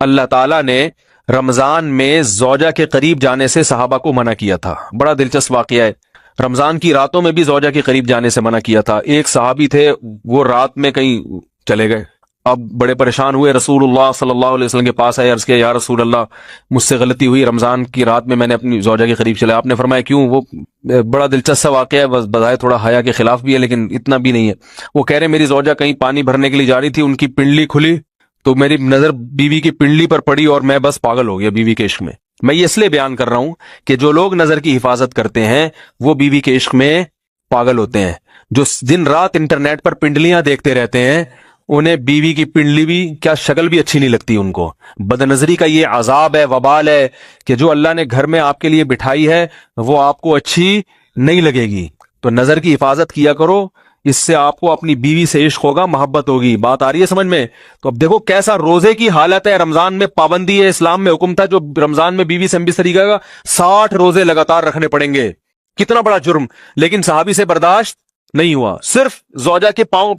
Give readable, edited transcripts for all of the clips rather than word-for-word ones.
اللہ تعالیٰ نے رمضان میں زوجہ کے قریب جانے سے صحابہ کو منع کیا تھا. بڑا دلچسپ واقعہ ہے. رمضان کی راتوں میں بھی زوجہ کے قریب جانے سے منع کیا تھا. ایک صحابی تھے، وہ رات میں کہیں چلے گئے. اب بڑے پریشان ہوئے، رسول اللہ صلی اللہ علیہ وسلم کے پاس آئے، عرض کیا یا رسول اللہ مجھ سے غلطی ہوئی، رمضان کی رات میں نے اپنی زوجہ کے قریب چلا. آپ نے فرمایا کیوں؟ وہ بڑا دلچسپ واقعہ ہے، بس بظاہر تھوڑا حیا کے خلاف بھی ہے لیکن اتنا بھی نہیں ہے. وہ کہہ رہے میری زوجہ کہیں پانی بھرنے کے لیے جا رہی تھی، ان کی پنڈلی کھلی تو میری نظر بیوی کی پنڈلی پر پڑی اور میں بس پاگل ہو گیا بیوی کے عشق میں. میں یہ اس لیے بیان کر رہا ہوں کہ جو لوگ نظر کی حفاظت کرتے ہیں وہ بیوی کے عشق میں پاگل ہوتے ہیں. جو دن رات انٹرنیٹ پر پنڈلیاں دیکھتے رہتے ہیں انہیں بیوی کی پنڈلی بھی کیا شکل بھی اچھی نہیں لگتی ان کو. بد نظری کا یہ عذاب ہے، وبال ہے کہ جو اللہ نے گھر میں آپ کے لیے بٹھائی ہے وہ آپ کو اچھی نہیں لگے گی. تو نظر کی حفاظت کیا کرو، اس سے آپ کو اپنی بیوی سے عشق ہوگا، محبت ہوگی. بات آ رہی ہے سمجھ میں؟ تو اب دیکھو کیسا روزے کی حالت ہے. رمضان میں پابندی ہے، اسلام میں حکم تھا جو رمضان میں بیوی سے ہمبستری کرے گا 60 روزے لگاتار رکھنے پڑیں گے. کتنا بڑا جرم، لیکن صحابی سے برداشت نہیں ہوا. صرف زوجہ کے پاؤں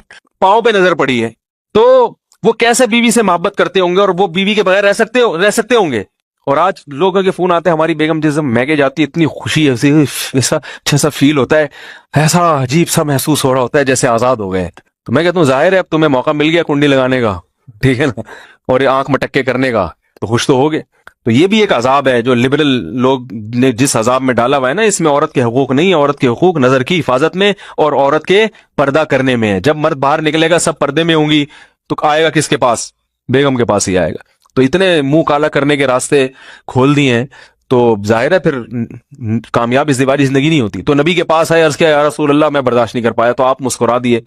پہ نظر پڑی ہے تو وہ کیسے بیوی سے محبت کرتے ہوں گے اور وہ بیوی کے بغیر رہ سکتے ہوں گے. اور آج لوگوں کے فون آتے ہیں، ہماری بیگم جس میگے جاتی ہے اتنی خوشی ہے، ایسا اچھا سا فیل ہوتا ہے، ایسا عجیب سا محسوس ہو رہا ہوتا ہے جیسے آزاد ہو گئے. تو میں کہتا ہوں ظاہر ہے اب تمہیں موقع مل گیا کنڈی لگانے کا، ٹھیک ہے نا، اور آنکھ مٹکے کرنے کا، تو خوش تو ہوگے. تو یہ بھی ایک عذاب ہے جو لبرل لوگ نے جس عذاب میں ڈالا ہوا ہے نا، اس میں عورت کے حقوق نہیں ہے. عورت کے حقوق نظر کی حفاظت میں اور عورت کے پردہ کرنے میں ہے. جب مرد باہر نکلے گا سب پردے میں ہوں گی تو آئے گا کس کے پاس؟ بیگم کے پاس ہی آئے گا. تو اتنے منہ کالا کرنے کے راستے کھول دیے ہیں تو ظاہر ہے پھر کامیاب ازدواجی زندگی نہیں ہوتی. تو نبی کے پاس آئے، عرض کیا یا رسول اللہ میں برداشت نہیں کر پایا. تو آپ مسکرا دیے.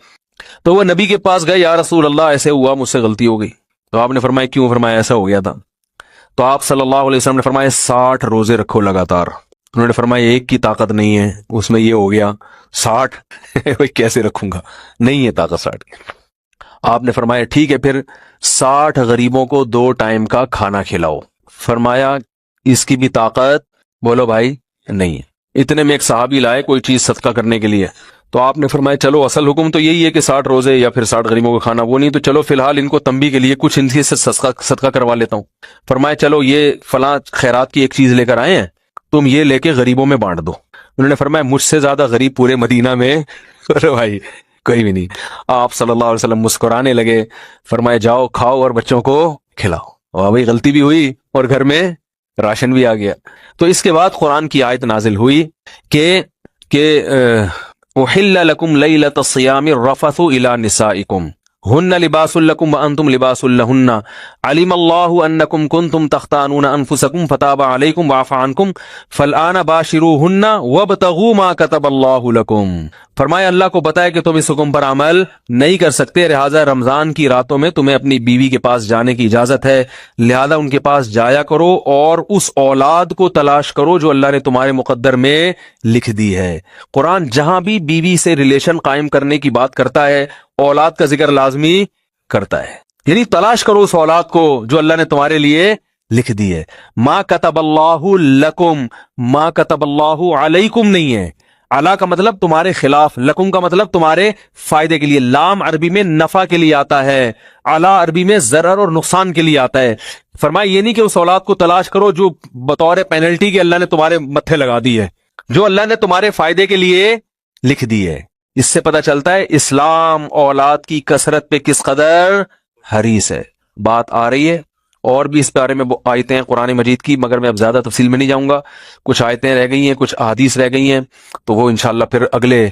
تو وہ نبی کے پاس گئے، یا رسول اللہ ایسے ہوا، مجھ سے غلطی ہو گئی. تو آپ نے فرمایا کیوں؟ فرمایا ایسا ہو گیا تھا. تو آپ صلی اللہ علیہ وسلم نے فرمایا 60 روزے رکھو لگاتار. انہوں نے فرمایا ایک کی طاقت نہیں ہے، اس میں یہ ہو گیا 60 کیسے رکھوں گا، نہیں ہے طاقت 60 کی. آپ نے فرمایا ٹھیک ہے پھر 60 غریبوں کو 2 ٹائم کا کھانا کھلاؤ. فرمایا اس کی بھی طاقت بولو بھائی نہیں ہے. اتنے میں ایک صحابی لائے کوئی چیز صدقہ کرنے کے لیے. تو آپ نے فرمایا چلو اصل حکم تو یہی ہے کہ 60 روزے یا پھر 60 غریبوں کو کھانا، وہ نہیں تو چلو فی الحال ان کو تنبیہ کے لیے کچھ ان سے صدقہ کروا لیتا ہوں. فرمایا چلو یہ فلاں خیرات کی ایک چیز لے کر آئے ہیں، تم یہ لے کے غریبوں میں بانٹ دو. انہوں نے فرمایا مجھ سے زیادہ غریب پورے مدینہ میں ارے بھائی کوئی بھی نہیں. آپ صلی اللہ علیہ وسلم مسکرانے لگے، فرمایا جاؤ کھاؤ اور بچوں کو کھلاؤ. اور بھائی غلطی بھی ہوئی اور گھر میں راشن بھی آ گیا. تو اس کے بعد قرآن کی آیت نازل ہوئی کہ احل لکم لیلۃ الصیام الرفث الی نسائکم ہن لباس لکم وانتم لباس لہن علم اللہ انکم کنتم تختانون انفسکم فتاب علیکم وعفى عنکم فالآن باشروہن وابتغوا ما کتب اللہ لکم. فرمایا اللہ کو بتایا کہ تم اس حکم پر عمل نہیں کر سکتے، لہٰذا رمضان کی راتوں میں تمہیں اپنی بیوی کے پاس جانے کی اجازت ہے، لہذا ان کے پاس جایا کرو اور اس اولاد کو تلاش کرو جو اللہ نے تمہارے مقدر میں لکھ دی ہے. قرآن جہاں بھی بیوی سے ریلیشن قائم کرنے کی بات کرتا ہے اولاد کا ذکر لازمی کرتا ہے، یعنی تلاش کرو اس اولاد کو جو اللہ نے تمہارے لیے لکھ دی ہے. ما کتب اللہ لکم، ما کتب اللہ علیکم نہیں ہے. علا کا مطلب تمہارے خلاف، لکم کا مطلب تمہارے فائدے کے لیے. لام عربی میں نفع کے لیے آتا ہے، علا عربی میں ضرر اور نقصان کے لیے آتا ہے. فرمایا یہ نہیں کہ اس اولاد کو تلاش کرو جو بطور پینلٹی کے اللہ نے تمہارے متھے لگا دی ہے، جو اللہ نے تمہارے فائدے کے لیے لکھ دی ہے. اس سے پتہ چلتا ہے اسلام اولاد کی کثرت پہ کس قدر حریص ہے. بات آ رہی ہے اور بھی اس بارے میں آیتیں ہیں قرآن مجید کی، مگر میں اب زیادہ تفصیل میں نہیں جاؤں گا. کچھ آیتیں رہ گئی ہیں، کچھ احادیث رہ گئی ہیں، تو وہ انشاءاللہ پھر اگلے